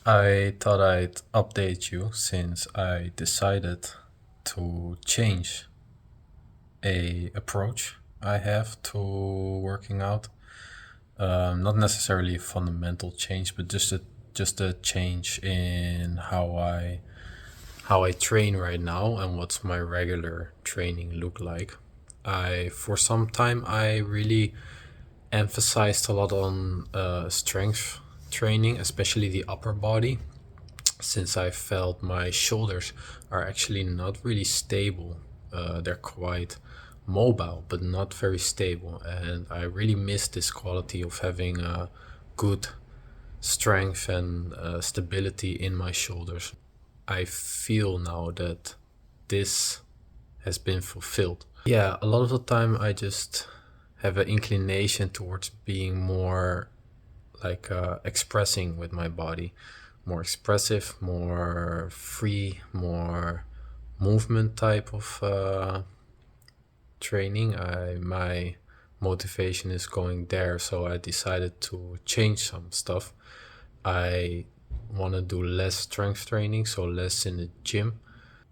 I thought I'd update you since I decided to change a approach I have to working out. Not necessarily a fundamental change, but just a change in how I train right now and what's my regular training look like. I for some time I really emphasized a lot on strength training, especially the upper body, since I felt my shoulders are actually not really stable. They're quite mobile, but not very stable. And I really miss this quality of having good strength and stability in my shoulders. I feel now that this has been fulfilled. Yeah, a lot of the time I just have an inclination towards being more like expressing with my body, more expressive, more free, more movement type of training. My motivation is going there, so I decided to change some stuff. I want to do less strength training, so less in the gym,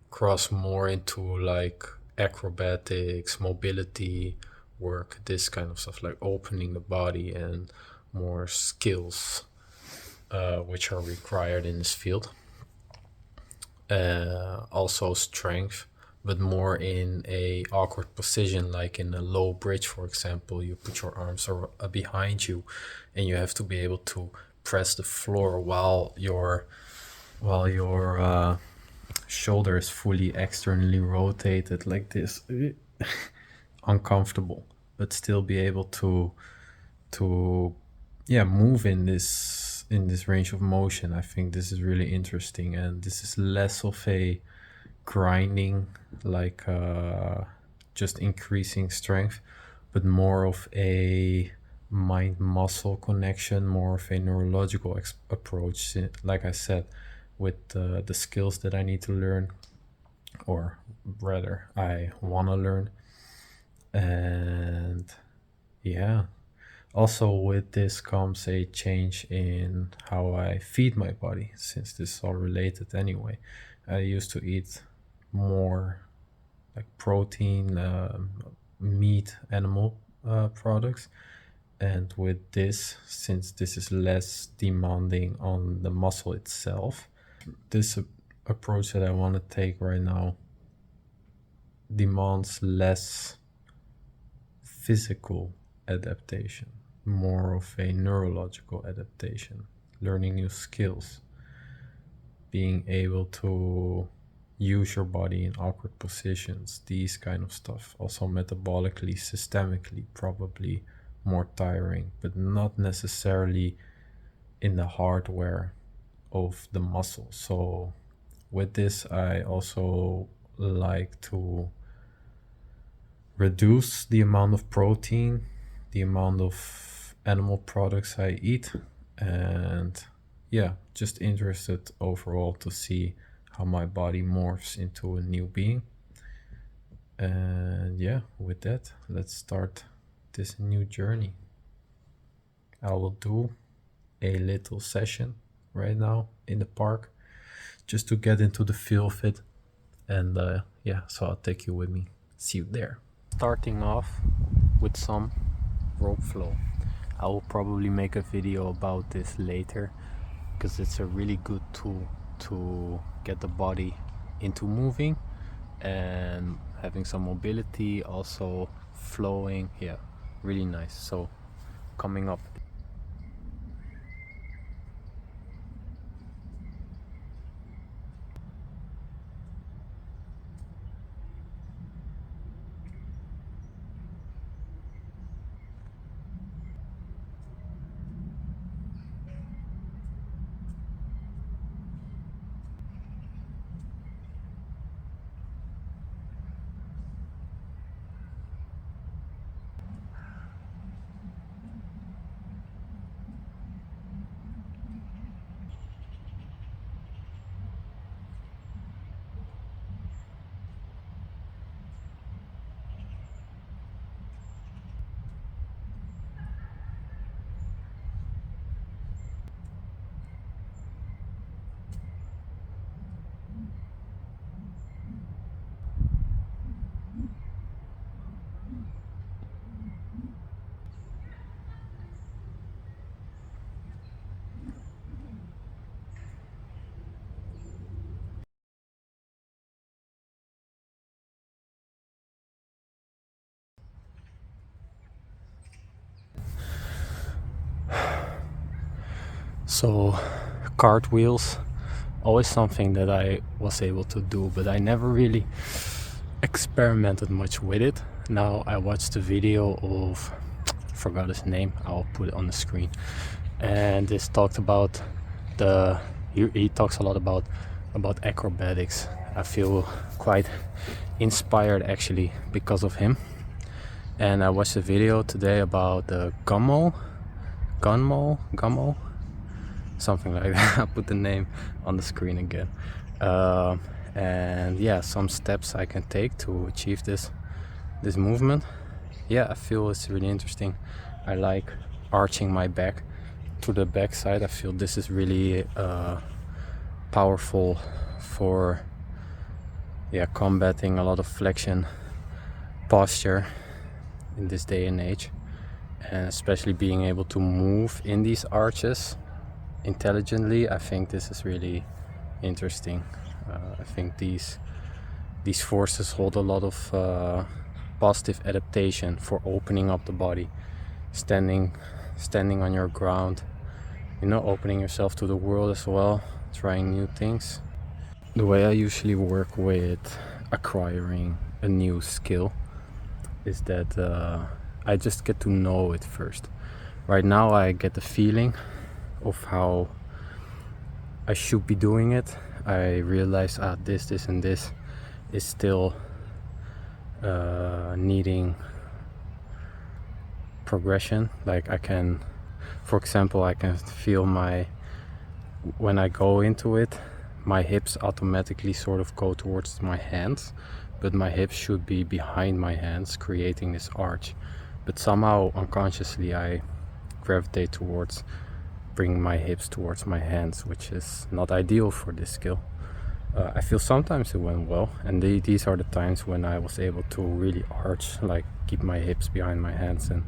cross more into like acrobatics, mobility work, this kind of stuff, like opening the body and more skills which are required in this field. Also strength, but more in a awkward position, like in a low bridge, for example. You put your arms behind you, and you have to be able to press the floor while your shoulder is fully externally rotated like this. Uncomfortable, but still be able to yeah, move in this range of motion. I think this is really interesting, and this is less of a grinding, like just increasing strength, but more of a mind muscle connection, more of a neurological approach, like I said, with the skills that I need to learn, or rather I want to learn. And yeah, also with this comes a change in how I feed my body, since this is all related anyway. I used to eat more like protein, meat, animal products. And with this, since this is less demanding on the muscle itself, this approach that I want to take right now demands less physical adaptation, more of a neurological adaptation, learning new skills, being able to use your body in awkward positions, these kind of stuff. Also, metabolically, systemically, probably more tiring, but not necessarily in the hardware of the muscle. So, with this, I also like to reduce the amount of protein, the amount of animal products I eat, and yeah, just interested overall to see how my body morphs into a new being. And yeah, with that, let's start this new journey. I will do a little session right now in the park just to get into the feel of it. And yeah, so I'll take you with me. See you there. Starting off with some rope flow. I will probably make a video about this later because it's a really good tool to get the body into moving and having some mobility, also flowing. Yeah, really nice. So coming up. So cartwheels, always something that I was able to do, but I never really experimented much with it. Now I watched a video of, forgot his name, I'll put it on the screen, and this talked about he talks a lot about acrobatics. I feel quite inspired actually because of him. And I watched a video today about the Gunmo, something like that. I'll put the name on the screen again. And yeah, some steps I can take to achieve this movement. Yeah, I feel it's really interesting. I like arching my back to the back side. I feel this is really powerful for combating a lot of flexion posture in this day and age, and especially being able to move in these arches intelligently. I think this is really interesting. I think these forces hold a lot of positive adaptation for opening up the body, standing on your ground, opening yourself to the world as well, trying new things. The way I usually work with acquiring a new skill is that I just get to know it first. Right now I get the feeling of how I should be doing it. I realize this and this is still needing progression. Like for example, I can feel when I go into it, my hips automatically sort of go towards my hands, but my hips should be behind my hands, creating this arch. But somehow unconsciously I gravitate towards bringing my hips towards my hands, which is not ideal for this skill. I feel sometimes it went well, and these are the times when I was able to really arch, like keep my hips behind my hands and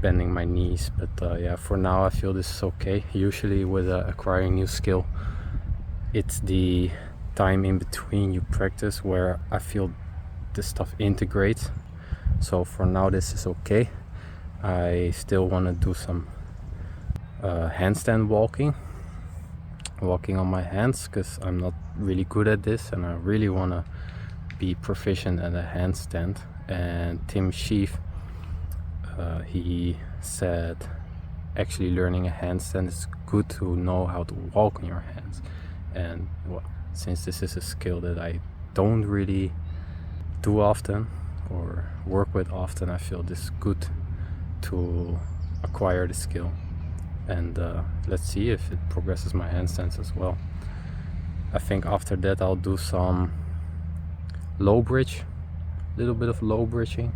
bending my knees. But yeah, for now I feel this is okay. Usually with acquiring new skill, it's the time in between you practice where I feel this stuff integrates. So for now this is okay. I still want to do some handstand walking on my hands, because I'm not really good at this and I really want to be proficient at a handstand. And Tim Sheaf, he said actually learning a handstand is good to know how to walk on your hands. And well, since this is a skill that I don't really do often or work with often, I feel this is good to acquire the skill. And let's see if it progresses my handstands as well. I think after that I'll do some low bridge, a little bit of low bridging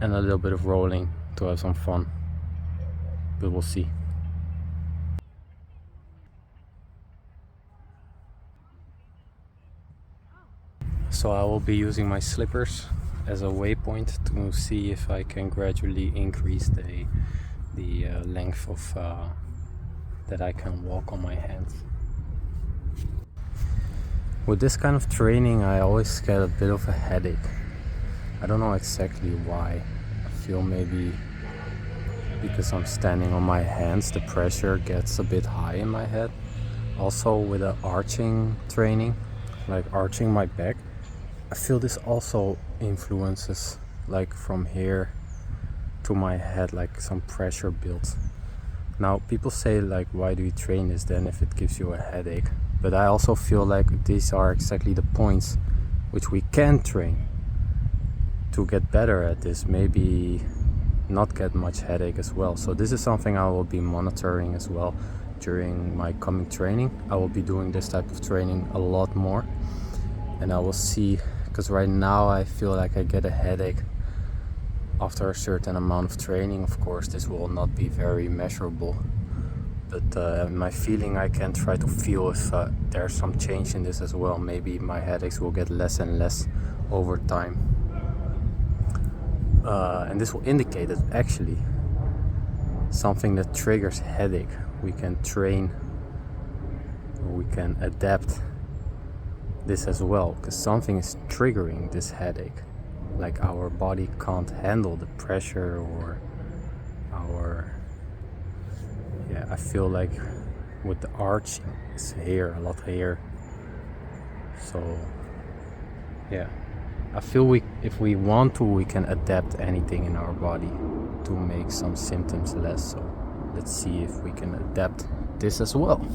and a little bit of rolling to have some fun, but we'll see. So I will be using my slippers as a waypoint to see if I can gradually increase the length of that I can walk on my hands. With this kind of training I always get a bit of a headache. I don't know exactly why. I feel maybe because I'm standing on my hands, the pressure gets a bit high in my head. Also with the arching training, like arching my back, I feel this also influences, like from here to my head, like some pressure builds. Now people say like, why do you train this then if it gives you a headache? But I also feel like these are exactly the points which we can train to get better at this, maybe not get much headache as well. So this is something I will be monitoring as well during my coming training. I will be doing this type of training a lot more, and I will see, because right now I feel like I get a headache after a certain amount of training. Of course this will not be very measurable, but my feeling, I can try to feel if there's some change in this as well. Maybe my headaches will get less and less over time, and this will indicate that actually something that triggers headache, we can train, or we can adapt this as well, because something is triggering this headache. Like our body can't handle the pressure, or I feel like with the arching is here, a lot here. So yeah, I feel if we want to, we can adapt anything in our body to make some symptoms less. So let's see if we can adapt this as well.